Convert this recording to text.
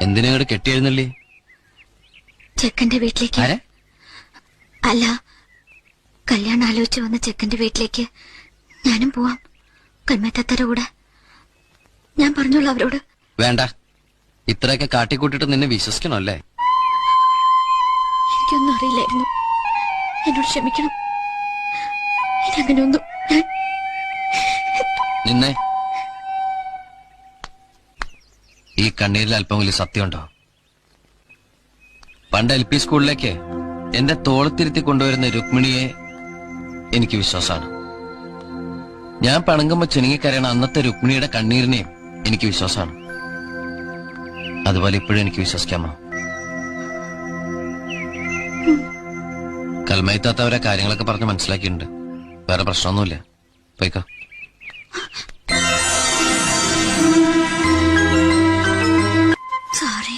എന്തിനാ കെട്ടിയെഴുന്നള്ളി? ചെക്കന്റെ വീട്ടിലേക്ക്. അല്ല, കല്യാണം ആലോചിച്ച് വന്ന ചെക്കന്റെ വീട്ടിലേക്ക് ഞാനും പോവാം, കൽമേത്തത്തര കൂടെ. ഞാൻ പറഞ്ഞോളൂ അവരോട്. വേണ്ട, ഇത്രയൊക്കെ കാട്ടിക്കൂട്ടിട്ട് നിന്നെ വിശ്വസിക്കണല്ലേ? എനിക്കൊന്നും അറിയില്ലായിരുന്നു, എന്നോട് ക്ഷമിക്കണം. അങ്ങനെയൊന്നും നിന്നെ ഈ കണ്ണീരിൽ അല്പം വലിയ സത്യമുണ്ടോ? പണ്ട് LP സ്കൂളിലേക്ക് എന്റെ തോളത്തിരുത്തി കൊണ്ടുവരുന്ന രുക്മിണിയെ എനിക്ക് വിശ്വാസമാണ്. ഞാൻ പണങ്ങുമ്പോ ചെനുങ്ങിക്കരയണ അന്നത്തെ രുക്മിണിയുടെ കണ്ണീരിനെയും എനിക്ക് വിശ്വാസമാണ്. അതുപോലെ ഇപ്പോഴും എനിക്ക് വിശ്വസിക്കാമോ? കൽമയത്താത്തവരെ കാര്യങ്ങളൊക്കെ പറഞ്ഞ് മനസ്സിലാക്കിയിട്ടുണ്ട്. വേറെ പ്രശ്നമൊന്നുമില്ല. പോയിക്കോ. സോറി.